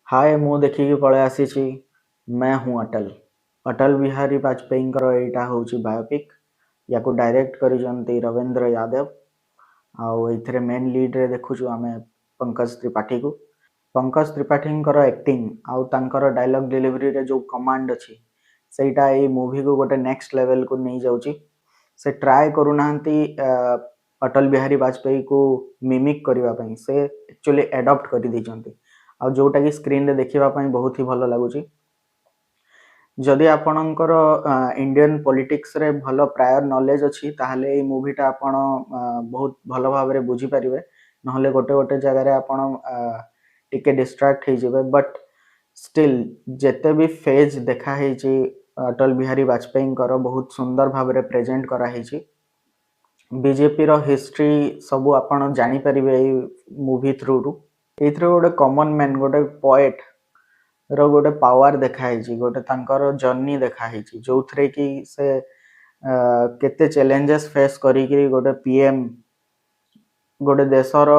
हाय मु देखिकी पळे आसी मैं हूँ अटल अटल बिहारी वाजपेयी एटा हूँ बायोपिक या डायरेक्ट करिसेंती रविंद्र यादव आउ एथिरे मेन लीड रे देखुछु आमे पंकज त्रिपाठी को। पंकज त्रिपाठी एक्टिंग आउ तांकर डायलॉग डिलीवरी रे जो कमांड अछि सेटा ए मूवी को गोटे नेक्स्ट लेवल को नहीं जाउची। से ट्राई करूनांती अटल बिहारी वाजपेयी को मिमिक करबा पई से एक्चुअली एडॉप्ट करि दैचंती आ जोटा कि स्क्रीन रे देखिबा पई बहुत ही भलो लागुची। जदि आपणकर इंडियन पॉलिटिक्स रे भलो प्रायर नॉलेज अछि ताहले ए मूवीटा आपण बहुत भलो भाव रे बुझी परिबे, नहले गोटे गोटे जगह रे आपण टिके डिस्ट्रैक्ट हे जिवे। बट स्टिल जेते भी फेज देखा हेची अटल बिहारी वाजपेयी बहुत सुंदर भाव रे प्रेजेंट करा हेची। बीजेपी रो हिस्ट्री सब आपण जानि परिबे ए मूवी थ्रू रु। एथरे गोटे कॉमन मैन गोटे पोएट रो गोटे पावर देखाई गोटे तांकर जर्नी देखाई जो थरे कि से केते चैलेंजेस फेस करी गोटे पीएम गोटे देशर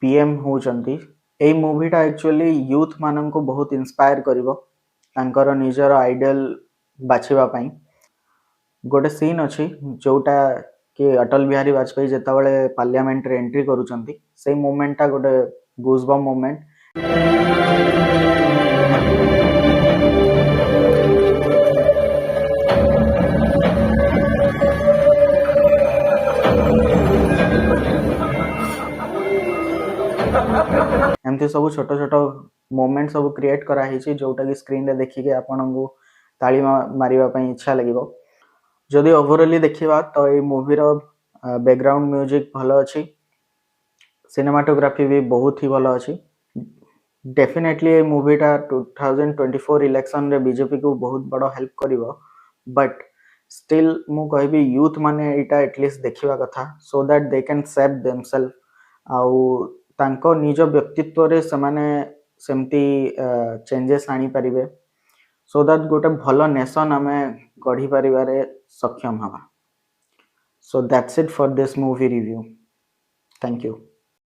पीएम होचंती। ए मूवीटा एक्चुअली यूथ मानन को बहुत इंस्पायर करिवो तांकर निजर आइडियल बाछिबा पई। गोटे सीन अछि जोटा कि अटल बिहारी वाजपेयी जेताबळे पार्लियामेंट रे एंट्री करूचंती से मोमेंटटा गोटे गूजबम मोमेंट। एमती सब छोट छोट मोमेंट सब क्रिएट करा हिची जोटा कि स्क्रीन रे देखि के आपन को ताली मारिबा पई इच्छा लागिवो। जदि ओवरऑली देखिबा तो ए मूवी रो बैकग्राउंड म्यूजिक भलो अछि, सिनेमाटोग्राफी भी बहुत ही भलो अछि। डेफिनेटली ए मूवीटा 2024 इलेक्शन रे बीजेपी को बहुत बड़ हेल्प करिवो। बट स्टिल मु कहबी यूथ माने एटा एटलीस्ट देखिबा कथा so that they can save themselves आउ तांको निज व्यक्तित्व रे समाने सेमती चेंजेस आनी परिबे सो दैट गोटे भलो नेशन आमे गढ़ी परिबारे सक्षम हवा। So that's it for this movie review. Thank you.